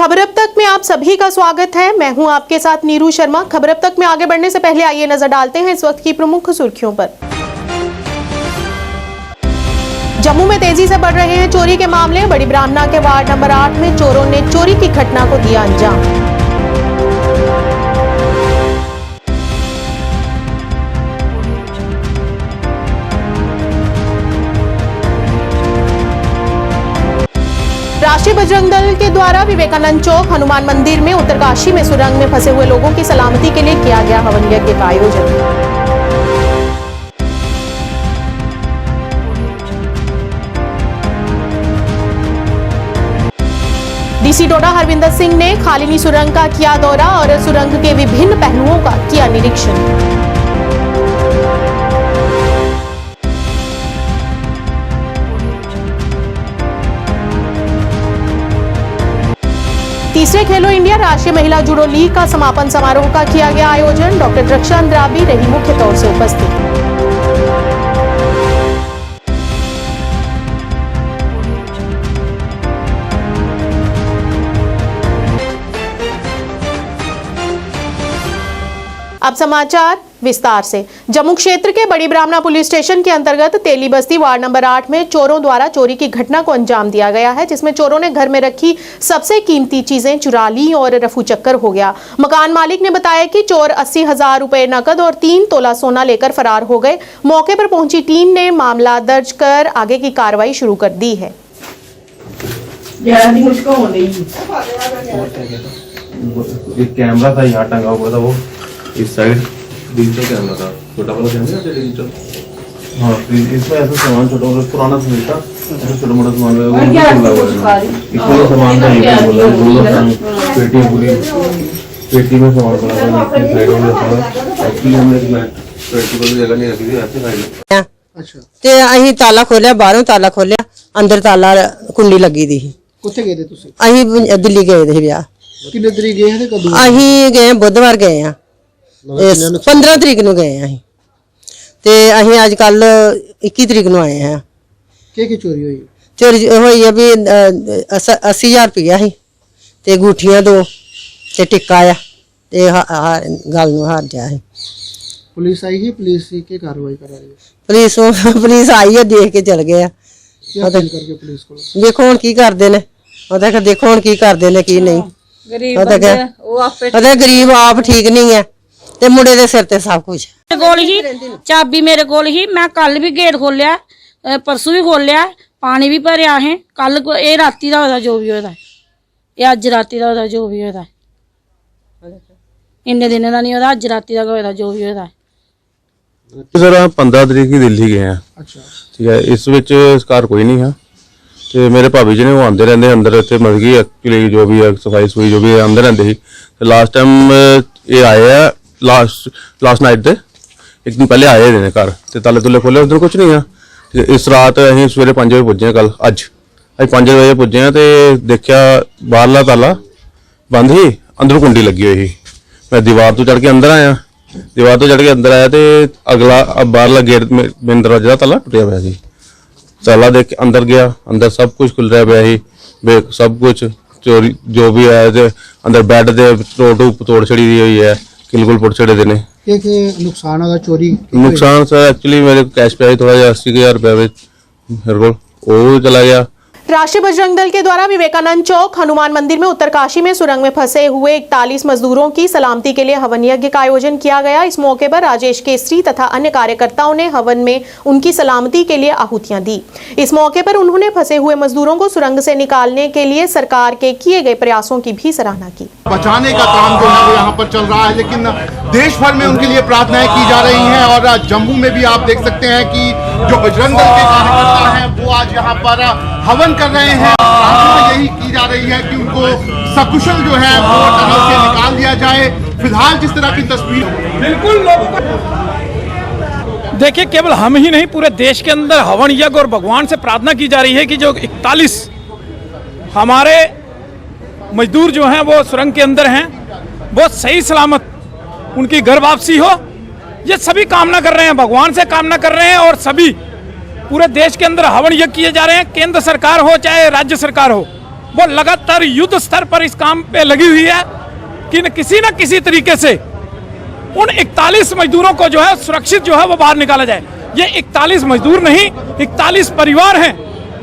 खबर अब तक में आप सभी का स्वागत है। मैं हूं आपके साथ नीरू शर्मा। खबर अब तक में आगे बढ़ने से पहले आइए नजर डालते हैं इस वक्त की प्रमुख सुर्खियों पर। जम्मू में तेजी से बढ़ रहे हैं चोरी के मामले। बड़ी ब्राह्मणा के वार्ड नंबर 8 में चोरों ने चोरी की घटना को दिया अंजाम। राष्ट्रीय बजरंग दल के द्वारा विवेकानंद चौक, हनुमान मंदिर में उत्तरकाशी में सुरंग में फंसे हुए लोगों की सलामती के लिए किया गया हवन यज्ञ का आयोजन। डीसी डोडा हरविंदर सिंह ने खालिनी सुरंग का किया दौरा और सुरंग के विभिन्न पहलुओं का किया निरीक्षण। तीसरे खेलो इंडिया राष्ट्रीय महिला जूडो लीग का समापन समारोह का किया गया आयोजन। डॉक्टर रक्षा अंद्राबी रही मुख्य तौर से उपस्थित। अब समाचार विस्तार से। जम्मू क्षेत्र के बड़ी ब्राह्मणा पुलिस स्टेशन के अंतर्गत तेली बस्ती वार्ड नंबर 8 में चोरों द्वारा चोरी की घटना को अंजाम दिया गया है, जिसमें चोरों ने घर में रखी सबसे कीमती चीजें चुरा ली और रफू चक्कर हो गया। मकान मालिक ने बताया कि चोर 80,000 रुपए नकद और 3 तोला सोना लेकर फरार हो गए। मौके पर पहुंची टीम ने मामला दर्ज कर आगे की कार्रवाई शुरू कर दी है। कैमरा था यहाँ टंगा हुआ था, वो इस साइड डिजिटल कैमरा था, छोटा वाला कैमरा था डिजिटल। हाँ, इसमें ऐसा सामान छोटा वाला पुराना सामान था, ऐसा छोटा मोटा सामान इसमें सामान था। ये बोला पेटी पूरी पेटी में सामान पड़ा था, साइड में एक्चुअली हमने प्रैक्टिकल जगह नहीं रखी थी, ऐसे साइड। अच्छा, ते अहीं ताला खोलिया, बाहरों ताला खोलिया, अंदर ताला कुंडी लगी थी। किथे गए थे तुसी? अहीं दिल्ली गए थे ब्याह। किन्ने तरीक गए थे? कदों? अहीं गए बुधवार गए हैं, 15 तरीक ਨੂੰ गए हैं ते अहीं आज कल 21 तरीक ਨੂੰ आए हैं। की चोरी हुई? चोरी हुई है भी 80,000 रुपया ही ते अंगूठियां 2 ते टिक्का आ ते गल ਨੂੰ हार जा है। पुलिस आई है? पुलिस की कार्रवाई करा रही है? पुलिस आई है, देख के चल गए। क्या अपील करके पुलिस को? देखो हुण की करदे ने, ओदा कि देखो हुण की करदे ने की नहीं। गरीब आप ठीक नहीं है ते मुंडे दे सिर ते सब कुछ कोल ही चाबी मेरे कोल ही। मैं कल भी गेट खोलिया, परसों भी खोलिया, पानी भी भरिया है। कल ये राती दा होदा जो भी होदा, ये अज राती दा होदा जो भी होदा, इन्ने दिन दा नहीं होदा, अज राती दा होदा जो भी होदा। सर 15 तरीक ही दिल्ली गए हैं। अच्छा, ठीक है, इस विच कार कोई नहीं है ते मेरे भाभी जी ने वो आंदे रहंदे अंदर इत्थे मरगी एक्चुअली जो भी है सफाई सुई जो भी आंदे रहंदे ही। लास्ट टाइम ये आए है लास्ट नाइट दे एक दिन पहले आए ने घर ते ताले तुले खोले, उधर कुछ नहीं है। इस रात असीं सवेरे 5 बजे पुज्जे कल अज 5 बजे पुज्जे हैं ते देखिया बाहरला ताला बंद ही, अंदर कुंडी लगी हुई ही। मैं दीवार तो चढ़ के अंदर आया, दीवार तो चढ़ के अंदर आया ते अगला बाहरला गेट मेन दरवाजे का ताला टुटिया पिया सी। ताला देख के अंदर गया, अंदर सब कुछ खुल रहा पिया ही, सब कुछ चोरी जो भी है ते अंदर बेड दे तोड़ छड़ी दी हुई है, बिल्कुल पुट छड़े देने। नुकसान होगा चोरी? नुकसान सर एक्चुअली मेरे कैश पे आई थोड़ा जिहा 80,000 रुपया मेरे को वो चला गया। राष्ट्रीय बजरंग दल के द्वारा विवेकानंद चौक, हनुमान मंदिर में उत्तरकाशी में सुरंग में फंसे हुए 41 मजदूरों की सलामती के लिए हवन यज्ञ का आयोजन किया गया। इस मौके पर राजेश केसरी तथा अन्य कार्यकर्ताओं ने हवन में उनकी सलामती के लिए आहुतियां दी। इस मौके पर उन्होंने फंसे हुए मजदूरों को सुरंग से निकालने के लिए सरकार के किए गए प्रयासों की भी सराहना की। बचाने का काम जो है वो यहाँ पर चल रहा है, लेकिन देश भर में उनके लिए प्रार्थनाएं की जा रही हैं। और जम्मू में भी आप देख सकते हैं कि जो बजरंग दल के कार्यकर्ता हैं वो आज यहाँ पर हवन कर रहे हैं। प्रार्थना यही की जा रही है कि उनको सकुशल जो है वो टनल से निकाल दिया जाए। फिलहाल जिस तरह की तस्वीर बिल्कुल देखिए, केवल हम ही नहीं पूरे देश के अंदर हवन यज्ञ और भगवान से प्रार्थना की जा रही है कि जो 41 हमारे मजदूर जो हैं वो सुरंग के अंदर हैं, वो सही सलामत उनकी घर वापसी हो, ये सभी कामना कर रहे हैं, भगवान से कामना कर रहे हैं। और सभी पूरे देश के अंदर हवन यज्ञ किए जा रहे हैं, केंद्र सरकार हो चाहे राज्य सरकार हो, वो लगातार युद्ध स्तर पर इस काम पे लगी हुई है कि किसी न किसी तरीके से उन 41 मजदूरों को जो है सुरक्षित जो है वो बाहर निकाला जाए। ये 41 मजदूर नहीं, 41 परिवार हैं।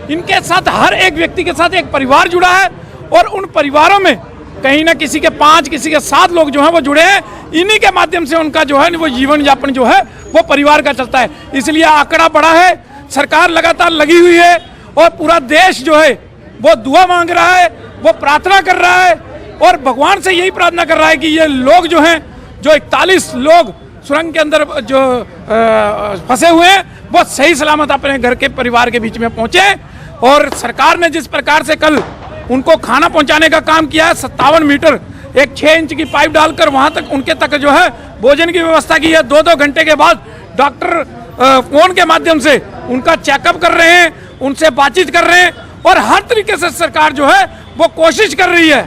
इनके साथ हर एक व्यक्ति के साथ एक परिवार जुड़ा है और उन परिवारों में कहीं ना किसी के 5 किसी के 7 लोग जो हैं वो जुड़े हैं। इन्हीं के माध्यम से उनका जो है वो जीवन यापन जो है वो परिवार का चलता है। इसलिए आंकड़ा बड़ा है, सरकार लगातार लगी हुई है और पूरा देश जो है वो दुआ मांग रहा है, वो प्रार्थना कर रहा है और भगवान से यही प्रार्थना कर रहा है कि ये लोग जो हैं, जो 41 लोग सुरंग के अंदर जो फंसे हुए हैं, वो सही सलामत अपने घर के परिवार के बीच में पहुंचे। और सरकार ने जिस प्रकार से कल उनको खाना पहुंचाने का काम किया है, 57 मीटर एक 6 इंच की पाइप डालकर वहां तक उनके तक जो है भोजन की व्यवस्था की है। 2-2 घंटे के बाद डॉक्टर फोन के माध्यम से उनका चेकअप कर रहे हैं, उनसे बातचीत कर रहे हैं और हर तरीके से सरकार जो है वो कोशिश कर रही है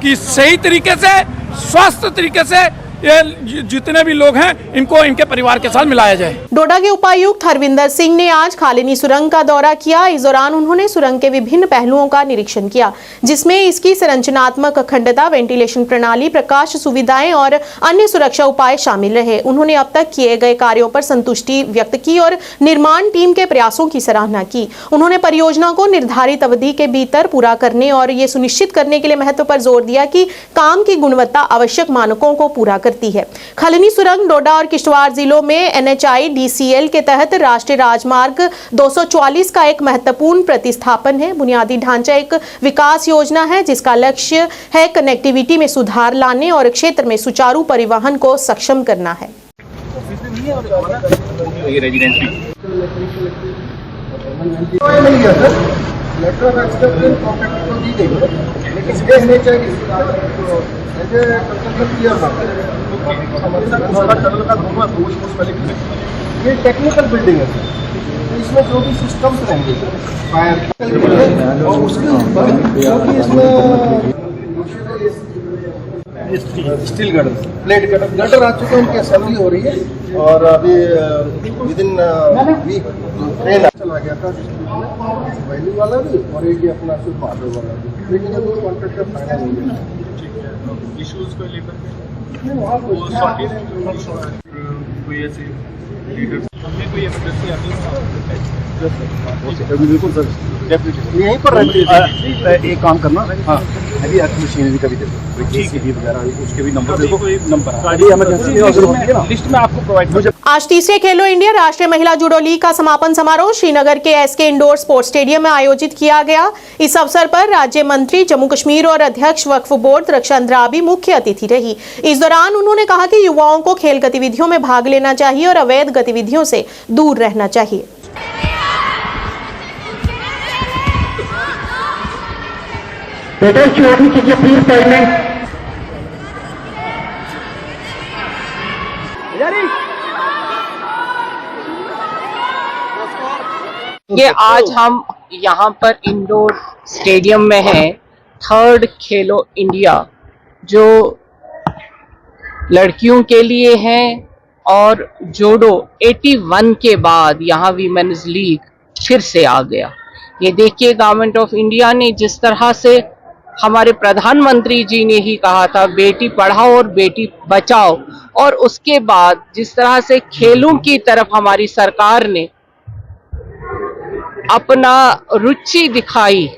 कि सही तरीके से, स्वस्थ तरीके से ये जितने भी लोग हैं इनको इनके परिवार के साथ मिलाया जाए। डोडा के उपायुक्त हरविंदर सिंह ने आज खालिनी सुरंग का दौरा किया। इस दौरान उन्होंने सुरंग के विभिन्न पहलुओं का निरीक्षण किया, जिसमें इसकी संरचनात्मक अखंडता, वेंटिलेशन प्रणाली, प्रकाश सुविधाएं और अन्य सुरक्षा उपाय शामिल रहे। उन्होंने अब तक किए गए कार्यों पर संतुष्टि व्यक्त की और निर्माण टीम के प्रयासों की सराहना की। उन्होंने परियोजना को निर्धारित अवधि के भीतर पूरा करने और ये सुनिश्चित करने के लिए महत्व पर जोर दिया कि काम की गुणवत्ता आवश्यक मानकों को पूरा करती है। खालिनी सुरंग डोडा और किश्तवाड़ जिलों में NHI DCL के तहत राष्ट्रीय राजमार्ग 244 का एक महत्वपूर्ण प्रतिस्थापन है। बुनियादी ढांचा एक विकास योजना है जिसका लक्ष्य है कनेक्टिविटी में सुधार लाने और क्षेत्र में सुचारू परिवहन को सक्षम करना है। ये टेक्निकल बिल्डिंग है, तो इसमें जो भी सिस्टम्स रहेंगे फायर और उसके ऊपर जो भी इसमें स्टील गटर, प्लेट गटर आ चुके हैं, उनकी असेंबली हो रही है और अभी विद इन वीक ट्रेन चला गया था वैली वाला भी और एक अपना सिर्फ माधव वाला भी, लेकिन अभी कॉन्ट्रैक्ट का फाइनल हो गया। इश्यूज को लेकर बिल्कुल सर, यहीं पर एक काम करना, हाँ अभी आपकी मशीनरी का भी दे दो, उसके भी नंबर दे दो, गाड़ी इमरजेंसी लिस्ट में आपको प्रोवाइड। आज तीसरे खेलो इंडिया राष्ट्रीय महिला जूडो लीग का समापन समारोह श्रीनगर के SK इंडोर स्पोर्ट्स स्टेडियम में आयोजित किया गया। इस अवसर पर राज्य मंत्री जम्मू कश्मीर और अध्यक्ष वक्फ बोर्ड रक्षा अंद्राबी मुख्य अतिथि रही। इस दौरान उन्होंने कहा कि युवाओं को खेल गतिविधियों में भाग लेना चाहिए और अवैध गतिविधियों से दूर रहना चाहिए। ये आज हम यहाँ पर इंडोर स्टेडियम में हैं, 3rd खेलो इंडिया जो लड़कियों के लिए है और जूडो 81 के बाद यहाँ वीमेन्स लीग फिर से आ गया। ये देखिए गवर्नमेंट ऑफ इंडिया ने जिस तरह से, हमारे प्रधानमंत्री जी ने ही कहा था बेटी पढ़ाओ और बेटी बचाओ, और उसके बाद जिस तरह से खेलों की तरफ हमारी सरकार ने अपना रुचि दिखाई,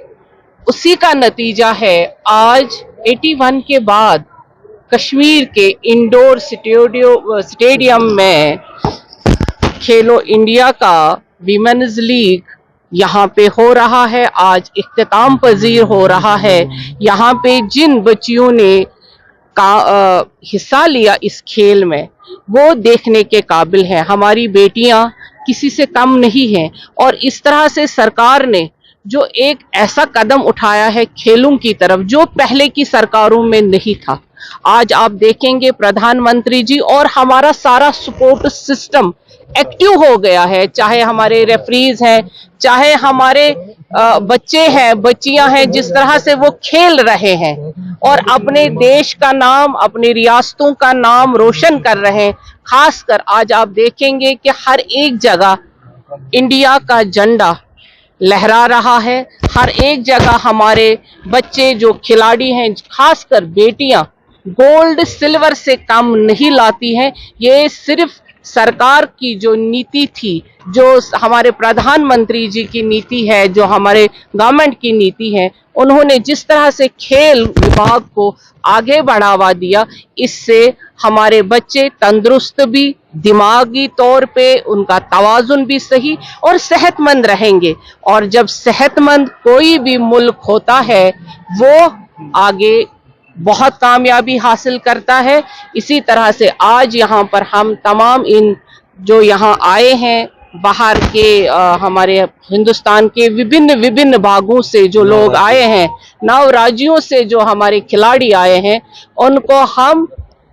उसी का नतीजा है आज 81 के बाद कश्मीर के इंडोर स्टेडियम में खेलो इंडिया का वीमेन्स लीग यहाँ पे हो रहा है। आज इख्तिताम पजीर हो रहा है। यहाँ पे जिन बच्चियों ने हिस्सा लिया इस खेल में वो देखने के काबिल है। हमारी बेटियां किसी से कम नहीं हैं और इस तरह से सरकार ने जो एक ऐसा कदम उठाया है खेलों की तरफ जो पहले की सरकारों में नहीं था। आज आप देखेंगे प्रधानमंत्री जी और हमारा सारा सपोर्ट सिस्टम एक्टिव हो गया है, चाहे हमारे रेफरीज हैं, चाहे हमारे बच्चे हैं, बच्चियां हैं, जिस तरह से वो खेल रहे हैं और अपने देश का नाम, अपनी रियासतों का नाम रोशन कर रहे हैं। खासकर आज आप देखेंगे कि हर एक जगह इंडिया का झंडा लहरा रहा है। हर एक जगह हमारे बच्चे जो खिलाड़ी हैं, खासकर बेटियां, गोल्ड सिल्वर से कम नहीं लाती हैं। ये सिर्फ सरकार की जो नीति थी, जो हमारे प्रधानमंत्री जी की नीति है, जो हमारे गवर्नमेंट की नीति है, उन्होंने जिस तरह से खेल विभाग को आगे बढ़ावा दिया, इससे हमारे बच्चे तंदुरुस्त भी, दिमागी तौर पे उनका तवाजुन भी सही और सेहतमंद रहेंगे। और जब सेहतमंद कोई भी मुल्क होता है वो आगे बहुत कामयाबी हासिल करता है। इसी तरह से आज यहाँ पर हम तमाम इन जो यहाँ आए हैं बाहर के हमारे हिंदुस्तान के विभिन्न भागों से जो लोग आए हैं, 9 राज्यों से जो हमारे खिलाड़ी आए हैं, उनको हम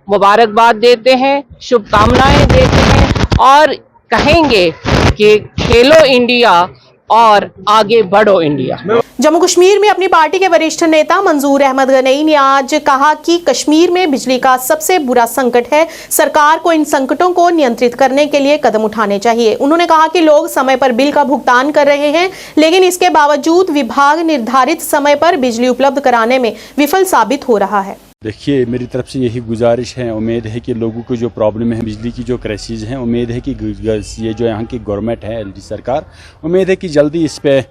मुबारकबाद देते हैं, शुभकामनाएं देते हैं और कहेंगे कि खेलो इंडिया और आगे बढ़ो इंडिया। जम्मू कश्मीर में अपनी पार्टी के वरिष्ठ नेता मंजूर अहमद गनई ने आज कहा कि कश्मीर में बिजली का सबसे बुरा संकट है। सरकार को इन संकटों को नियंत्रित करने के लिए कदम उठाने चाहिए। उन्होंने कहा कि लोग समय पर बिल का भुगतान कर रहे हैं, लेकिन इसके बावजूद विभाग निर्धारित समय पर बिजली उपलब्ध कराने में विफल साबित हो रहा है। देखिए, मेरी तरफ से यही गुजारिश है। उम्मीद है कि लोगों को जो प्रॉब्लम है बिजली की, जो क्राइसिस हैं, उम्मीद है कि ये जो यहाँ की गवर्नमेंट है, एलडी सरकार, उम्मीद है कि जल्दी इस पे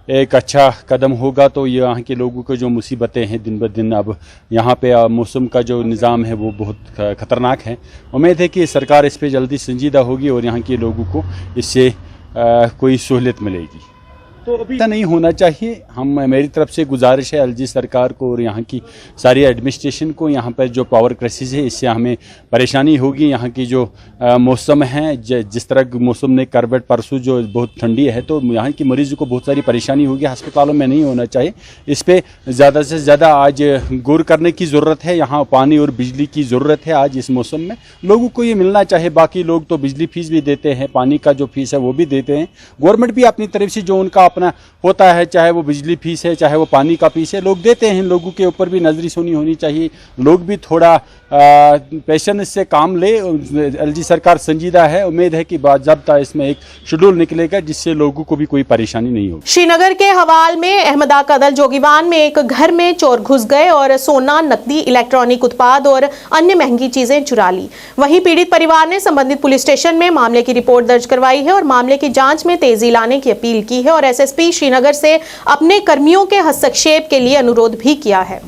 एक अच्छा कदम होगा तो ये यहाँ के लोगों को जो मुसीबतें हैं दिन ब दिन, अब यहाँ पे मौसम का जो निज़ाम है वो बहुत ख़तरनाक है। उम्मीद है कि सरकार इस पे जल्दी संजीदा होगी और यहाँ के लोगों को इससे कोई सहूलियत मिलेगी। तो अभी ऐसा नहीं होना चाहिए। मेरी तरफ से गुजारिश है एलजी सरकार को और यहाँ की सारी एडमिनिस्ट्रेशन को, यहाँ पर जो पावर क्राइसिस है इससे हमें परेशानी होगी। यहाँ की जो मौसम है, जिस तरह मौसम ने करवट, परसों जो बहुत ठंडी है तो यहाँ की मरीज़ों को बहुत सारी परेशानी होगी, अस्पतालों में नहीं होना चाहिए। इस पर ज़्यादा से ज़्यादा आज गौर करने की ज़रूरत है। यहाँ पानी और बिजली की ज़रूरत है आज इस मौसम में, लोगों को ये मिलना चाहिए। बाकी लोग तो बिजली फीस भी देते हैं, पानी का जो फीस है वो भी देते हैं। गवर्नमेंट भी अपनी तरफ से जो उनका अपना होता है, चाहे वो बिजली फीस है, चाहे वो पानी का फीस है, लोग देते हैं। लोगों के ऊपर भी नजरी सुनी होनी चाहिए। लोग भी थोड़ा पेशेंस से काम ले। एलजी सरकार संजीदा है। उम्मीद है कि बाज़ाब्ता इसमें एक शेड्यूल निकलेगा जिससे लोगों को भी कोई परेशानी नहीं होगी। श्रीनगर के हवाल में अहमदा कदल जोगीवान में एक घर में चोर घुस गए और सोना, नकदी, इलेक्ट्रॉनिक उत्पाद और अन्य महंगी चीजें चुरा ली। वहीं पीड़ित परिवार ने संबंधित पुलिस स्टेशन में मामले की रिपोर्ट दर्ज करवाई है और मामले की जांच में तेजी लाने की अपील की है और एसएसपी श्रीनगर से अपने कर्मियों के हस्तक्षेप के लिए अनुरोध भी किया है।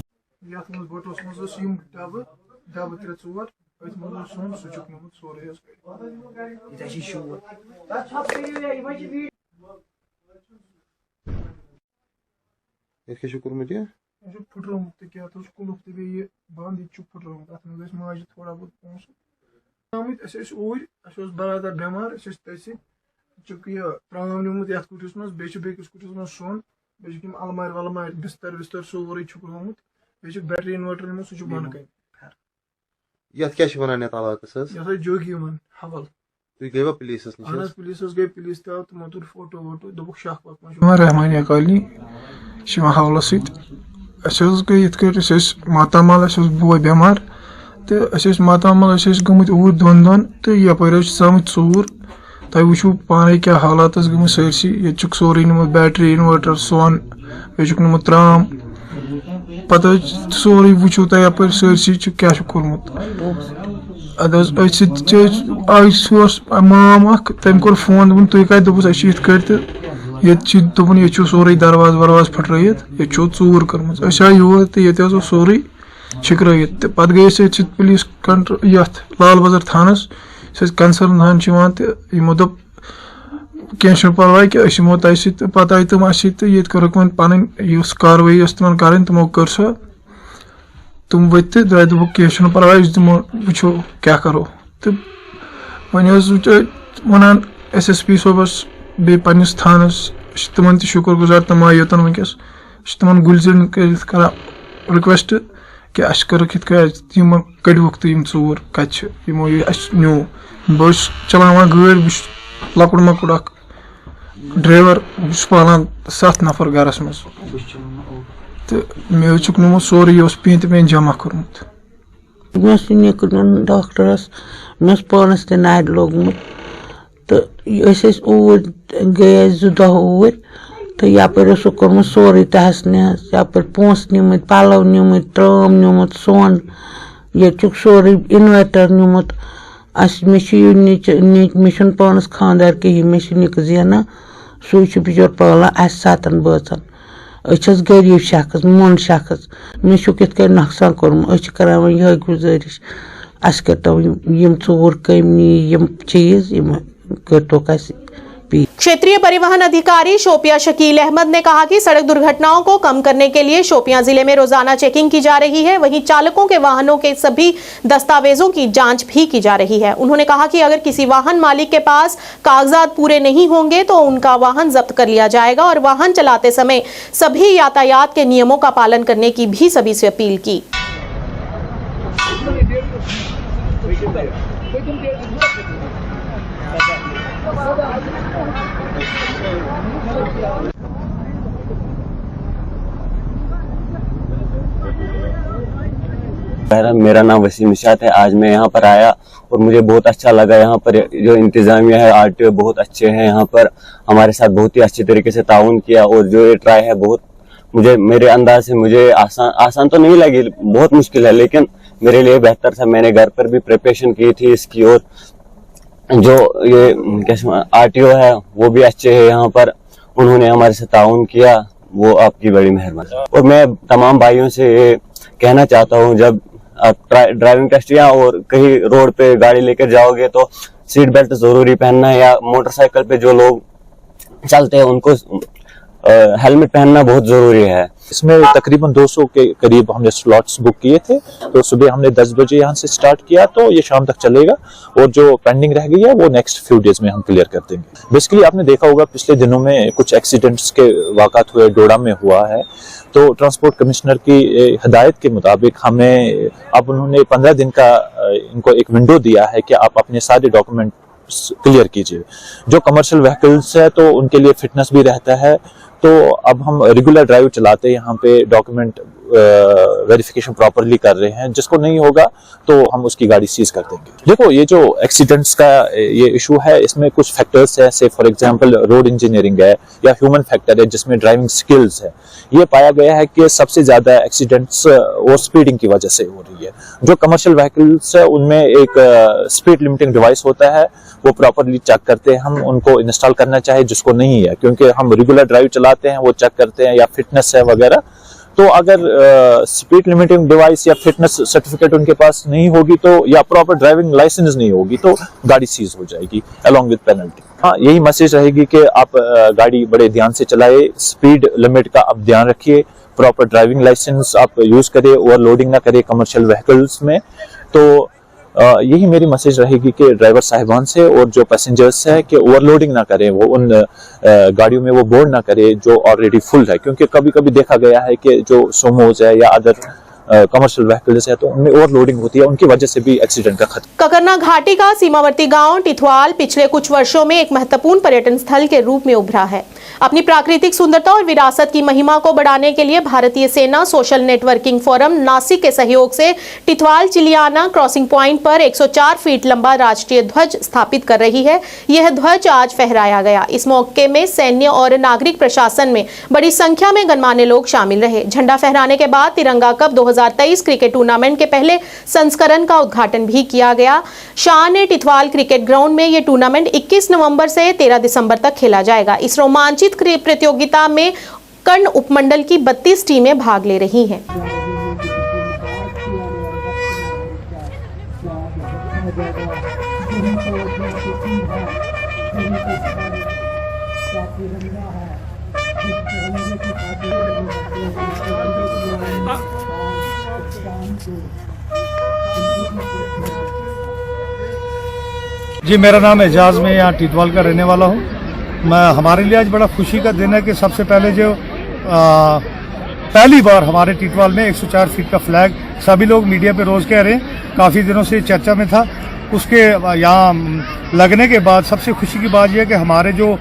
बरादर बेमार चूंकि त्राम निमुत ये कुटिस मज बेस कुटिस मज सोन बेम अलमार वलमार बिस्तर विस्तर सोरे रोमुत बे बैटरी इन्वर्टर निमुत सह बंद कर जोगी हवल पुलिस गई पुलिस तव तमो तुर फोटो वोटो दोक शक वक रहमानिया कॉलोनी हवल सत गई मातामाल बोय बेमार तो मातामाल गमत ऊर दोन दोन तो यपर समझ चूर तुम वो पाने क्या हालात गम सरसी ये सोरे नमुत बैटरी इन्वर्टर सोन बे नमुत त्राम पता सोरे वो तुम यप सरसी क्या कोर्मुत अद माम तम कोर फोन दोपन तुम कत दोपस ये दोपन ये सोरे दरवाज वरवाज फटरत ये चूर कर्म आए योर तो ये सोरे छिकरत पे गई पुलिस कंट्रोल लाल बाजार थानस कंसर्न थान तो दोप कह परवाह कि यमो तुम पे आई तम तो ये कर्क वो पन कार्रवाई तम कर तमो कर सो तुम वत दोप कह परवाह दिमो वो क्या करो तो वन वन एसएसपी सोबस बे पन्निस थानस तमन शुक्र गुजार तम आये योतन वनकस तमन गुलजिन कर रिक्वेस्ट कि अस कर कड़वुक तुम चूर कत यमो न्यू बस चलावान गाड़ी लकुड़ मकुड़ ड्राइवर पालान 7 नफर गरस मज तो मे नमुत सोरे यह पेंत पेंत जमा कर्मुत डॉक्टरस मे पानस ते नार लोगमुत तो ऊर गए 2 दह ऊर तो यपर कोर्मुत सोरे तहस नहस यपर पोंस निमुत पलव निमुत त्रम निमुत सोन ये सोरे इन्वर्टर निमुत मे पानस खानदार कहीं मे निक जेना सू बिचोर पाला 7 बचन अस गरीब शख्स मोन शख्स मे कित नुकसान कोर्मुत कर यह गुजारिश अस करो यम चोर कमी यम चीज करो क्षेत्रीय परिवहन अधिकारी शोपिया शकील अहमद ने कहा कि सड़क दुर्घटनाओं को कम करने के लिए शोपियां जिले में रोजाना चेकिंग की जा रही है। वहीं चालकों के वाहनों के सभी दस्तावेजों की जांच भी की जा रही है। उन्होंने कहा कि अगर किसी वाहन मालिक के पास कागजात पूरे नहीं होंगे तो उनका वाहन जब्त कर लिया जाएगा और वाहन चलाते समय सभी यातायात के नियमों का पालन करने की भी सभी से अपील की। मेरा नाम वसीम निशात है। आज मैं यहाँ पर आया और मुझे बहुत अच्छा लगा। यहाँ पर जो इंतजामिया है, आरटीओ बहुत अच्छे हैं। यहाँ पर हमारे साथ बहुत ही अच्छे तरीके से ताउन किया और जो ये ट्राई है बहुत मेरे अंदाज से मुझे आसान तो नहीं लगी, बहुत मुश्किल है, लेकिन मेरे लिए बेहतर था। मैंने घर पर भी प्रिपरेशन की थी इसकी और जो ये आरटीओ है वो भी अच्छे है। यहाँ पर उन्होंने हमारे साथ ताउन किया, वो आपकी बड़ी मेहरबानी। और मैं तमाम भाइयों से ये कहना चाहता हूँ, जब आप ड्राइविंग टेस्ट या और कहीं रोड पे गाड़ी लेकर जाओगे तो सीट बेल्ट जरूरी पहनना है, या मोटरसाइकिल पे जो लोग चलते हैं उनको हेलमेट पहनना बहुत जरूरी है। इसमें तकरीबन 200 के करीब हमने स्लॉट्स बुक किए थे। तो सुबह हमने 10 बजे यहाँ से स्टार्ट किया, तो ये शाम तक चलेगा और जो पेंडिंग रह गई है वो नेक्स्ट फ्यू डेज में हम क्लियर कर देंगे। बेसिकली आपने देखा होगा पिछले दिनों में कुछ एक्सीडेंट्स के वाक़ात हुए, डोडा में हुआ है। तो ट्रांसपोर्ट कमिश्नर की हिदायत के मुताबिक हमें अब उन्होंने 15 दिन का इनको एक विंडो दिया है कि आप अपने सारे डॉक्यूमेंट क्लियर कीजिए। जो कमर्शियल व्हीकल्स है तो उनके लिए फिटनेस भी रहता है। तो अब हम रेगुलर ड्राइव चलाते हैं, यहाँ पे डॉक्यूमेंट वेरिफिकेशन प्रॉपरली कर रहे हैं। जिसको नहीं होगा तो हम उसकी गाड़ी सीज कर देंगे। देखो ये जो एक्सीडेंट्स का ये इशू है, इसमें कुछ फैक्टर्स है, से फॉर एग्जांपल रोड इंजीनियरिंग है या ह्यूमन फैक्टर है, जिसमें ड्राइविंग स्किल्स है। ये पाया गया है कि सबसे ज्यादा एक्सीडेंट्स और स्पीडिंग की वजह से हो रही है। जो कमर्शियल व्हीकल्स है उनमें एक स्पीड लिमिटिंग डिवाइस होता है, वो प्रॉपरली चेक करते हैं हम, उनको इंस्टॉल करना चाहिए जिसको नहीं है, क्योंकि हम रेगुलर ड्राइव चलाते हैं, वो चेक करते हैं, या फिटनेस है वगैरह। तो अगर स्पीड लिमिटिंग डिवाइस या फिटनेस सर्टिफिकेट उनके पास नहीं होगी तो, या प्रॉपर ड्राइविंग लाइसेंस नहीं होगी तो गाड़ी सीज हो जाएगी अलॉन्ग विद पेनल्टी। हाँ, यही मैसेज रहेगी कि आप गाड़ी बड़े ध्यान से चलाए, स्पीड लिमिट का आप ध्यान रखिए, प्रॉपर ड्राइविंग लाइसेंस आप यूज करें, ओवरलोडिंग ना करें कमर्शियल व्हीकल्स में। तो यही मेरी मैसेज रहेगी कि ड्राइवर साहिबान से और जो पैसेंजर्स है कि ओवरलोडिंग ना करें, वो उन गाड़ियों में वो बोर्ड ना करें जो ऑलरेडी फुल है, क्योंकि कभी कभी देखा गया है कि जो सोमोज है या अदर कमर्शियल व्हीकल्स है तो उनमें ओवरलोडिंग होती है, उनकी वजह से भी एक्सीडेंट का खतरा। ककरना घाटी का सीमावर्ती गांव टिथवाल पिछले कुछ वर्षों में एक महत्वपूर्ण पर्यटन स्थल के रूप में उभरा है। अपनी प्राकृतिक सुंदरता और विरासत की महिमा को बढ़ाने के लिए भारतीय सेना सोशल नेटवर्किंग फोरम नासिक के सहयोग से टिथवाल चिलियाना क्रॉसिंग पॉइंट पर 104 फीट लंबा राष्ट्रीय ध्वज स्थापित कर रही है। यह ध्वज आज फहराया गया। इस मौके में सैन्य और नागरिक प्रशासन में बड़ी संख्या में गणमान्य लोग शामिल रहे। झंडा फहराने के बाद तिरंगा कप 2023 क्रिकेट टूर्नामेंट के पहले संस्करण का उद्घाटन भी किया गया। शान टिथवाल क्रिकेट ग्राउंड में यह टूर्नामेंट 21 नवंबर से 13 दिसंबर तक खेला जाएगा। इस रोमांचित प्रतियोगिता में कर्ण उपमंडल की 32 टीमें भाग ले रही हैं। जी, मेरा नाम एजाज, मैं यहाँ टिथवाल का रहने वाला हूँ। हमारे लिए आज बड़ा खुशी का दिन है कि सबसे पहले जो पहली बार हमारे टिथवाल में 104 फीट का फ्लैग, सभी लोग मीडिया पे रोज़ कह रहे हैं, काफ़ी दिनों से चर्चा में था, उसके यहाँ लगने के बाद सबसे खुशी की बात यह है कि हमारे जो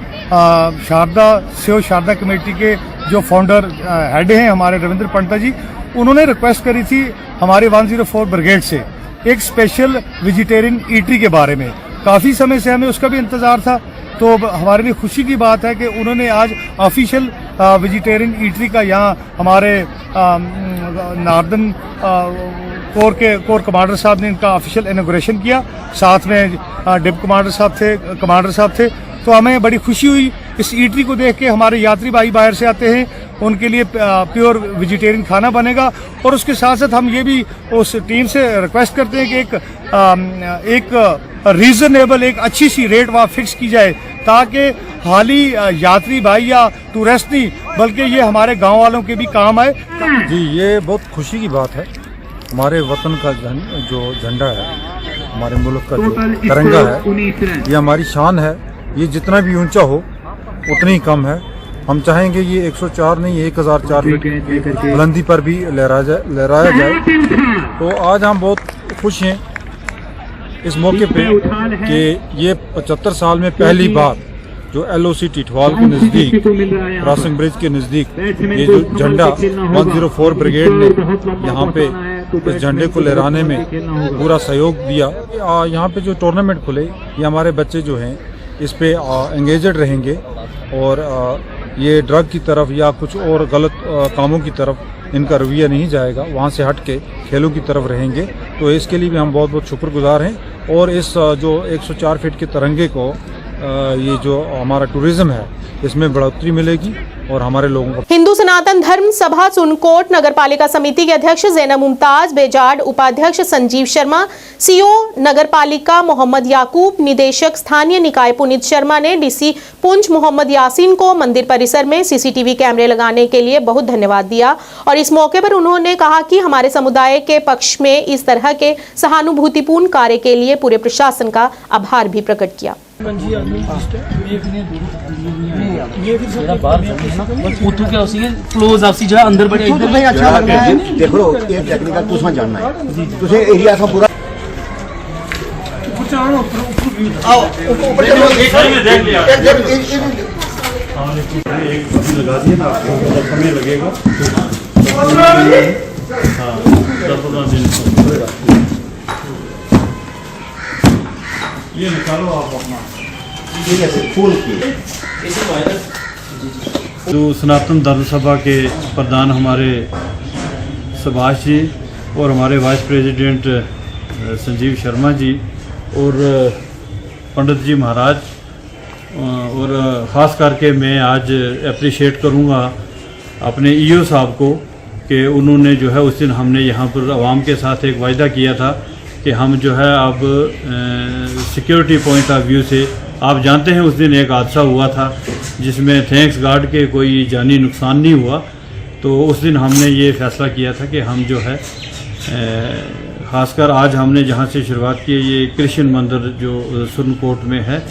शारदा कमेटी के जो फाउंडर हेड हैं हमारे रविंद्र पंडित जी, उन्होंने रिक्वेस्ट करी थी हमारे 104 ब्रिगेड से एक स्पेशल वेजिटेरियन ईटरी के बारे में। काफ़ी समय से हमें उसका भी इंतज़ार था, तो हमारे लिए खुशी की बात है कि उन्होंने आज ऑफिशियल वेजिटेरियन ईटरी का यहाँ हमारे नॉर्दर्न कोर कमांडर साहब ने इनका ऑफिशियल इनॉग्रेशन किया, साथ में डिप कमांडर साहब थे। तो हमें बड़ी खुशी हुई इस ईटरी को देख के। हमारे यात्री भाई बाहर से आते हैं, उनके लिए प्योर वेजिटेरियन खाना बनेगा। और उसके साथ साथ हम ये भी उस टीम से रिक्वेस्ट करते हैं कि एक रीजनेबल, एक अच्छी सी रेट वहाँ फिक्स की जाए, ताकि हाली यात्री भाई या टूरिस्ट नहीं बल्कि ये हमारे गांव वालों के भी काम आए। जी, ये बहुत खुशी की बात है। हमारे वतन का जो झंडा है, हमारे मुल्क का जो तिरंगा है, ये हमारी शान है। ये जितना भी ऊंचा हो उतनी ही कम है। हम चाहेंगे ये 104 नहीं 1004 फीट बुलंदी पर भी लहराया जाए। तो आज हम बहुत खुश हैं इस मौके पे कि ये 75 साल में पहली बार जो LOC टिटवाल के नज़दीक, क्रॉसिंग ब्रिज के नज़दीक, ये जो झंडा 104 ब्रिगेड ने यहाँ पे इस झंडे को लहराने में पूरा सहयोग दिया। यहाँ पे जो टूर्नामेंट खुले, ये हमारे बच्चे जो हैं इस पे एंगेजड रहेंगे और ये ड्रग की तरफ या कुछ और गलत कामों की तरफ इनका रवैया नहीं जाएगा, वहाँ से हट के खेलों की तरफ रहेंगे। तो इसके लिए भी हम बहुत बहुत शुक्रगुजार हैं। और इस जो 104 फीट के तिरंगे को ये जो हमारा टूरिज्म है इसमें बढ़ोतरी मिलेगी और हमारे लोगों को। हिंदू सनातन धर्म सभा सुनकोट नगर पालिका समिति के अध्यक्ष जैनब मुमताज बेजाड, उपाध्यक्ष संजीव शर्मा, सीओ नगर पालिका मोहम्मद याकूब, निदेशक स्थानीय निकाय पुनीत शर्मा ने डीसी पुंछ मोहम्मद यासीन को मंदिर परिसर में CCTV कैमरे लगाने के लिए बहुत धन्यवाद दिया। और इस मौके पर उन्होंने कहा कि हमारे समुदाय के पक्ष में इस तरह के सहानुभूतिपूर्ण कार्य के लिए पूरे प्रशासन का आभार भी प्रकट किया। क्लोज आपसी जो है अंदर बड़े नहीं अच्छा लग रहा है। देखो ये टेक्निकल तुझे जानना है, तुझे एरिया का पूरा आओ ऊपर चलो, देख लिया लगा दिया ना, आपको समय लगेगा। हाँ 10-15 दिन ये निकालो आप अपना फूल की। जो सनातन धर्म सभा के प्रधान हमारे सुभाष जी और हमारे वाइस प्रेसिडेंट संजीव शर्मा जी और पंडित जी महाराज, और ख़ास करके मैं आज अप्रिशिएट करूँगा अपने ईओ साहब को कि उन्होंने जो है उस दिन हमने यहाँ पर आवाम के साथ एक वायदा किया था कि हम जो है अब सिक्योरिटी पॉइंट ऑफ व्यू से, आप जानते हैं उस दिन एक हादसा हुआ था जिसमें थैंक्स गॉड के कोई जानी नुकसान नहीं हुआ। तो उस दिन हमने ये फैसला किया था कि हम जो है ख़ासकर आज हमने जहाँ से शुरुआत की, ये कृष्ण मंदिर जो सुरनकोट में है,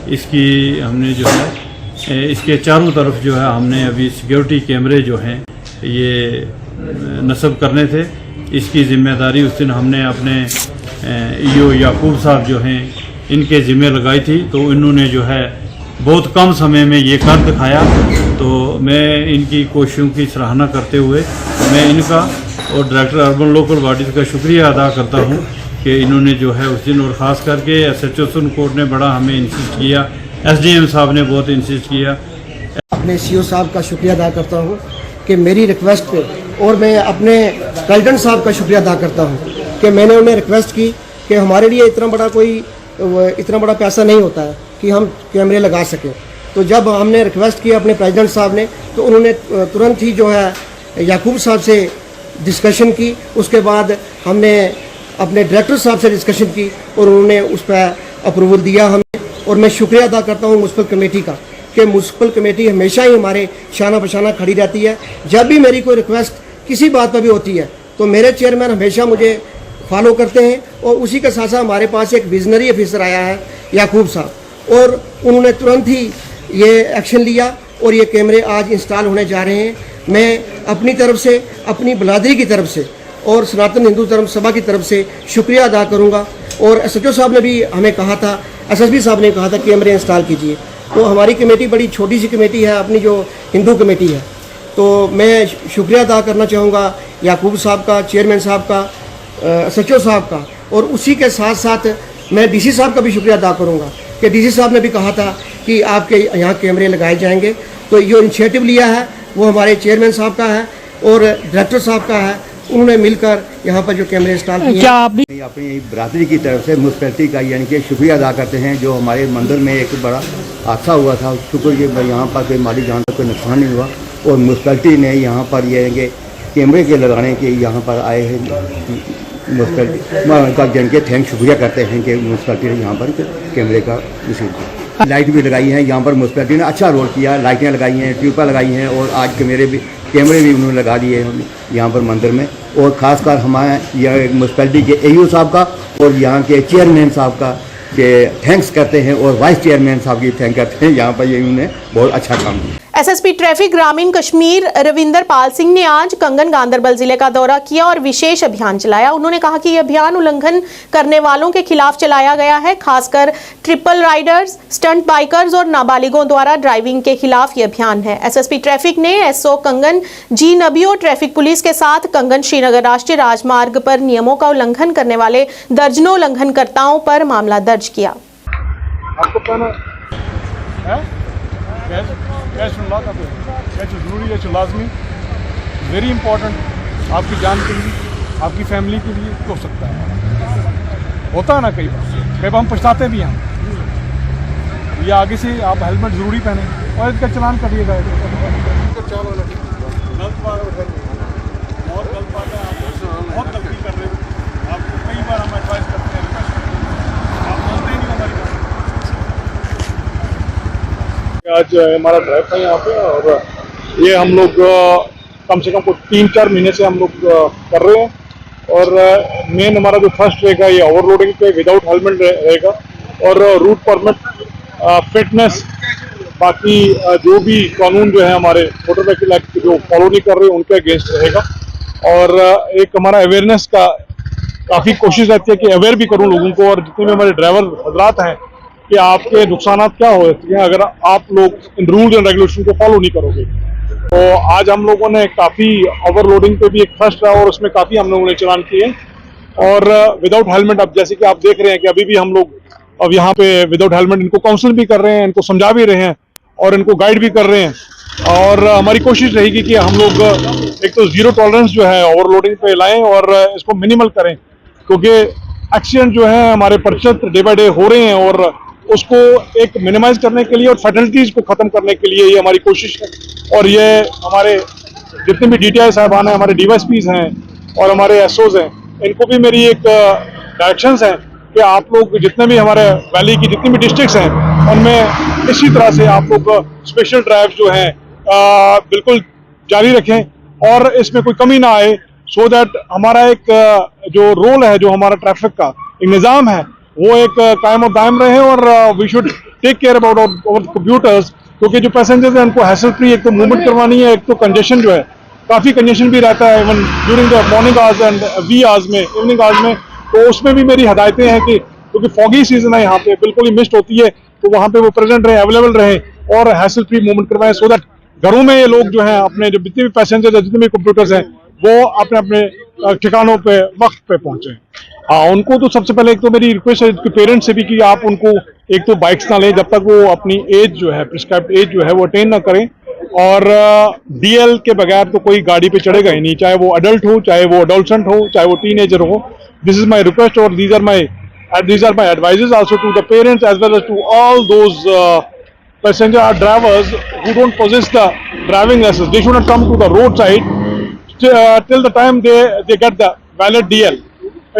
इसकी हमने जो है इसके चारों तरफ जो है हमने अभी सिक्योरिटी कैमरे जो हैं ये नस्ब करने थे। इसकी ज़िम्मेदारी उस दिन हमने अपने ईओ याकूब साहब जो हैं इनके ज़िम्मे लगाई थी। तो इन्होंने जो है बहुत कम समय में ये कर दिखाया। तो मैं इनकी कोशिशों की सराहना करते हुए मैं इनका और डायरेक्टर अर्बन लोकल बॉडीज़ का शुक्रिया अदा करता हूँ कि इन्होंने जो है उस दिन, और ख़ास करके SHO सुरनकोट ने बड़ा हमें इंसिस्ट किया, SDM साहब ने बहुत इंसिस्ट किया। अपने CO साहब का शुक्रिया अदा करता हूँ कि मेरी रिक्वेस्ट पे, और मैं अपने प्रेसिडेंट साहब का शुक्रिया अदा करता हूँ कि मैंने उन्हें रिक्वेस्ट की कि हमारे लिए इतना बड़ा पैसा नहीं होता है कि हम कैमरे लगा सकें। तो जब हमने रिक्वेस्ट की अपने प्रेसिडेंट साहब ने, तो उन्होंने तुरंत ही जो है याकूब साहब से डिस्कशन की। उसके बाद हमने अपने डायरेक्टर साहब से डिस्कशन की और उन्होंने उस पर अप्रूवल दिया हमें। और मैं शुक्रिया अदा करता हूँ म्यूनसिपल कमेटी का कि म्यूनसिपल कमेटी हमेशा ही हमारे शाना बशाना खड़ी रहती है। जब भी मेरी कोई रिक्वेस्ट किसी बात पर भी होती है तो मेरे चेयरमैन हमेशा मुझे फॉलो करते हैं। और उसी के साथ साथ हमारे पास एक विजनरी ऑफिसर आया है याकूब साहब, और उन्होंने तुरंत ही ये एक्शन लिया और ये कैमरे आज इंस्टॉल होने जा रहे हैं। मैं अपनी तरफ से, अपनी बिरादरी की तरफ से और सनातन हिंदू धर्म सभा की तरफ से शुक्रिया अदा करूंगा। और SHO साहब ने भी हमें कहा था, SSP साहब ने कहा था कैमरे इंस्टॉल कीजिए। तो हमारी कमेटी बड़ी छोटी सी कमेटी है, अपनी जो हिंदू कमेटी है। तो मैं शुक्रिया अदा करना चाहूँगा याकूब साहब का, चेयरमैन साहब का, SHO साहब का। और उसी के साथ साथ मैं DC साहब का भी शुक्रिया अदा करूँगा कि DC साहब ने भी कहा था कि आपके यहाँ कैमरे लगाए जाएंगे। तो जो इनिशिएटिव लिया है वो हमारे चेयरमैन साहब का है और डायरेक्टर साहब का है, उन्होंने मिलकर यहाँ पर जो कैमरे इंस्टॉल किए क्या आप भी अपनी बरादरी की तरफ से म्यूनसिपैलिटी का यानी कि शुक्रिया अदा करते हैं, जो हमारे मंदिर में एक बड़ा हादसा हुआ था, शुक्र कि यहाँ पर कोई माली जान का कोई नुकसान नहीं हुआ और म्यूनसिपैलिटी ने यहाँ पर ये कि कैमरे के लगाने के यहाँ पर आए हैं म्यूनसिपैलिटी का जिनके थैंक शुक्रिया करते हैं कि म्यूनसिपैलिटी ने यहाँ पर कैमरे का रिसीव किया। लाइट भी लगाई हैं यहाँ पर, म्यूनसिपैलिटी ने अच्छा रोल किया, लाइटें लगाई हैं, ट्यूबें लगाई हैं और आज कैमरे भी उन्होंने लगा दिए यहाँ पर मंदिर में। और ख़ासकर हमारे यहाँ म्यूनसिपैलिटी के AU साहब का और यहाँ के चेयरमैन साहब का के थैंक्स करते हैं और वाइस चेयरमैन साहब की थैंक करते हैं, यहाँ पर ये उन्होंने बहुत अच्छा काम किया। एसएसपी ट्रैफिक ग्रामीण कश्मीर रविंदर पाल सिंह ने आज कंगन गांदरबल जिले का दौरा किया और विशेष अभियान चलाया। उन्होंने कहा कि यह अभियान उल्लंघन करने वालों के खिलाफ चलाया गया है, खासकर ट्रिपल राइडर्स, स्टंट बाइकर्स और नाबालिगों द्वारा ड्राइविंग के खिलाफ यह अभियान है। एसएसपी ट्रैफिक ने एसओ कंगन जी नबी और ट्रैफिक पुलिस के साथ कंगन श्रीनगर राष्ट्रीय राजमार्ग पर नियमों का उल्लंघन करने वाले दर्जनों उल्लंघनकर्ताओं पर मामला दर्ज किया। जरूरी है, लाजमी, वेरी इंपॉर्टेंट आपकी जान के लिए, आपकी फैमिली के लिए हो सकता है, होता है ना कई बार हम पछताते भी हैं। ये आगे से आप हेलमेट ज़रूरी पहने और इसका चलान करिएगा। बहुत गलती कर रहे हो, आपको कई बार हम एडवाइस करते हैं, आप मानते ही नहीं हमारी बात। आज हमारा ड्राइव था यहाँ पे और ये हम लोग कम से कम 3-4 महीने से हम लोग कर रहे हैं। और मेन हमारा जो फर्स्ट रहेगा ये ओवरलोडिंग पे विदाउट हेलमेट रहेगा और रूट परमिट, फिटनेस, बाकी जो भी कानून जो है हमारे मोटर व्हीकल एक्ट जो फॉलो नहीं कर रहे उनके अगेंस्ट रहेगा। और एक हमारा अवेयरनेस का काफ़ी कोशिश रहती है कि अवेयर भी करूँ लोगों को और जितने भी हमारे ड्राइवर हजरात हैं कि आपके नुकसान क्या हो सकते हैं अगर आप लोग इन रूल्स एंड रेगुलेशन को फॉलो नहीं करोगे। तो आज हम लोगों ने काफ़ी ओवरलोडिंग पे भी एक फर्स्ट रहा और उसमें काफ़ी हम लोगों ने चलान किए और विदाउट हेलमेट। अब जैसे कि आप देख रहे हैं कि अभी भी हम लोग अब यहाँ पे विदाउट हेलमेट इनको काउंसिल भी कर रहे हैं, इनको समझा भी रहे हैं और इनको गाइड भी कर रहे हैं। और हमारी कोशिश रहेगी कि हम लोग एक तो जीरो टॉलरेंस जो है ओवरलोडिंग पे लाएं और इसको मिनिमल करें, क्योंकि एक्सीडेंट जो है हमारे प्रतिशत डे बाय डे हो रहे हैं और उसको एक मिनिमाइज करने के लिए और फैटलिटीज को ख़त्म करने के लिए ये हमारी कोशिश है। और ये हमारे जितने भी DTI साहबान हैं, हमारे DYSPs हैं और हमारे SOs हैं, इनको भी मेरी एक डायरेक्शंस हैं कि आप लोग जितने भी हमारे वैली की जितनी भी डिस्ट्रिक्ट्स हैं उनमें इसी तरह से आप लोग स्पेशल ड्राइव जो हैं बिल्कुल जारी रखें और इसमें कोई कमी ना आए, सो दैट हमारा एक जो रोल है, जो हमारा ट्रैफिक का एक निज़ाम है, वो एक कायम और दायम रहे। और we should take care about our commuters, क्योंकि जो पैसेंजर्स हैं उनको हैसल फ्री एक तो मूवमेंट करवानी है, एक तो कंजेशन जो है काफ़ी कंजेशन भी रहता है even during the morning hours and we hours में, इवनिंग आवर्स में। तो उसमें भी मेरी हदायतें हैं कि क्योंकि फॉगी सीजन है यहाँ पे, बिल्कुल ही मिस्ट होती है, तो वहाँ पे वो प्रेजेंट रहें, अवेलेबल रहें और हैसल फ्री मूवमेंट करवाएं, सो दैट घरों में ये लोग जो हैं अपने जो जितने भी पैसेंजर्स हैं, जितने भी कंप्यूटर्स हैं, वो अपने अपने ठिकानों पे वक्त पे पहुँचे। हाँ, उनको तो सबसे पहले एक तो मेरी रिक्वेस्ट है कि पेरेंट्स से भी कि आप उनको एक तो बाइक्स ना लें जब तक वो अपनी एज जो है, प्रिस्क्राइब्ड एज जो है वो अटेन ना करें। और DL के बगैर तो कोई गाड़ी पे चढ़ेगा ही नहीं, चाहे वो अडल्ट हो, चाहे वो अडोलसेंट हो, चाहे वो टीनेजर हो। दिस इज माई रिक्वेस्ट और these are my advices also to the parents as well as to all those passenger drivers who don't possess the driving license. They should not come to the roadside till the time they get the valid DL.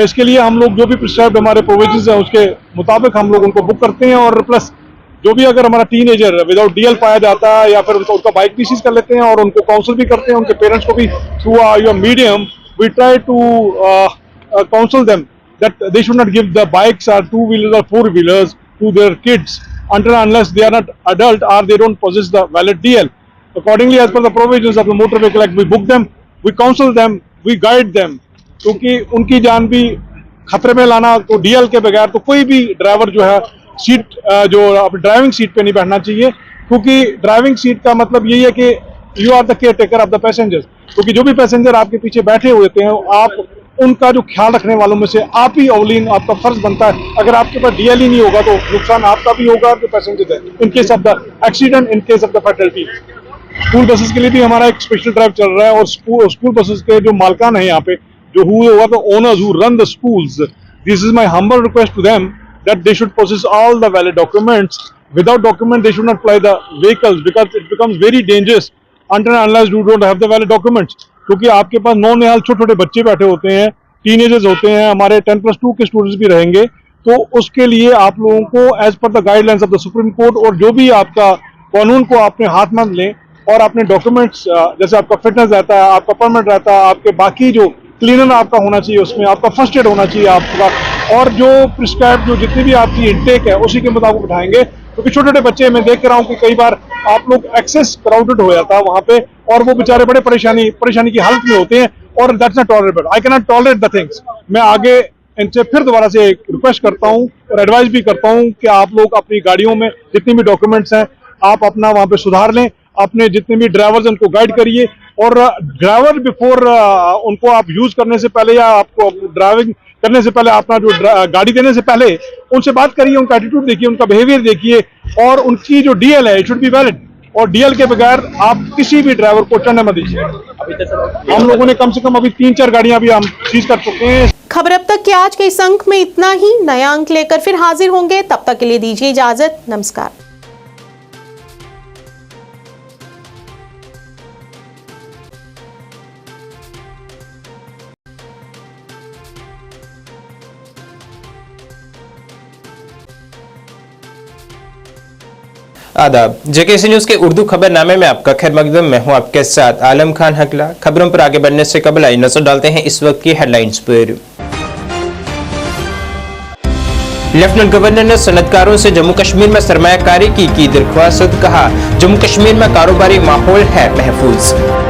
इसके लिए हम लोग जो भी prescribed हमारे provisions हैं उसके मुताबिक हम लोग उनको बुक करते हैं। और प्लस जो भी अगर हमारा टीनेजर विदाउट DL पाया जाता है या फिर उनका बाइक भी सीज कर लेते हैं और उनको काउंसिल भी करते हैं, उनके पेरेंट्स को भी through your medium we try to counsel them that they should not give the bikes or 2-wheelers or 4-wheelers to their kids unless they are not adult or they don't possess the valid DL. Accordingly, as per the provisions of the Motor Vehicle Act, we book them, we counsel them, we guide them, क्योंकि उनकी जान भी खतरे में लाना तो DL के बगैर तो कोई भी ड्राइवर जो है सीट जो अपनी ड्राइविंग सीट पे नहीं बैठना चाहिए, क्योंकि ड्राइविंग सीट का मतलब यही है कि you are the caretaker of the passengers. क्योंकि जो भी पैसेंजर आपके पीछे बैठे हुए होते हैं, आप उनका जो ख्याल रखने वालों में से आप ही अवलीन, आपका फर्ज बनता है। अगर आपके पास DL ही नहीं होगा तो नुकसान आपका भी होगा, आपके पैसेंजर है, in case of the accident, in case of the fatality. School buses के लिए भी हमारा एक स्पेशल ड्राइव चल रहा है, और स्कूल बसेस के जो मालकान है यहाँ पे जो हुए हुआ तो owners who run the schools, this is my humble request to them that they should possess all the valid documents. Without document they should not fly the vehicles because it becomes very dangerous until and unless you don't have the valid documents. क्योंकि आपके पास नौनिहाल छोटे छोटे बच्चे बैठे होते हैं, teenagers होते हैं, हमारे 10+2 के स्टूडेंट्स भी रहेंगे, तो उसके लिए आप लोगों को as per the guidelines of the Supreme Court और जो भी आपका कानून को अपने हाथ में लें और अपने डॉक्यूमेंट्स जैसे आपका फिटनेस रहता है, आपका परमिट रहता है, आपके बाकी जो क्लीनर आपका होना चाहिए, उसमें आपका फर्स्ट एड होना चाहिए आपका, और जो प्रिस्क्राइब जो जितनी भी आपकी इंटेक है उसी के मुताबिक उठाएंगे। क्योंकि छोटे छोटे बच्चे मैं देख रहा हूँ कि कई बार आप लोग एक्सेस क्राउडेड हो जाता है वहाँ पे और वो बेचारे बड़े परेशानी की हालत में होते हैं, और that's not tolerable. I can not tolerate the things. मैं आगे इनसे फिर दोबारा से एक रिक्वेस्ट करता हूँ और एडवाइस भी करता हूँ कि आप लोग अपनी गाड़ियों में जितनी भी डॉक्यूमेंट्स हैं आप अपना वहाँ पे सुधार लें, अपने जितने भी ड्राइवर्स उनको गाइड करिए, और ड्राइवर बिफोर उनको आप यूज करने से पहले या आपको ड्राइविंग करने से पहले अपना जो गाड़ी देने से पहले उनसे बात करिए, उनका एटीट्यूड देखिए, उनका बिहेवियर देखिए, और उनकी जो DL है इट शुड बी वैलिड, और DL के बगैर आप किसी भी ड्राइवर को चढ़ने मत दीजिए। हम लोगों ने कम से कम अभी 3-4 गाड़ियां भी हम सीज कर चुके हैं। खबर अब तक के आज के इस अंक में इतना ही। नया अंक लेकर फिर हाजिर होंगे, तब तक के लिए दीजिए इजाजत। नमस्कार। आदाब, JKC न्यूज के उर्दू खबरनामे में आपका खैर मकदम। मैं हूं आपके साथ आलम खान हकला। खबरों पर आगे बढ़ने से कबल आई नजर डालते हैं इस वक्त की हेडलाइंस पर। लेफ्टिनेंट गवर्नर ने सनतकारों से जम्मू कश्मीर में सरमायाकारी की दरख्वास्त। कहा, जम्मू कश्मीर में कारोबारी माहौल है महफूज।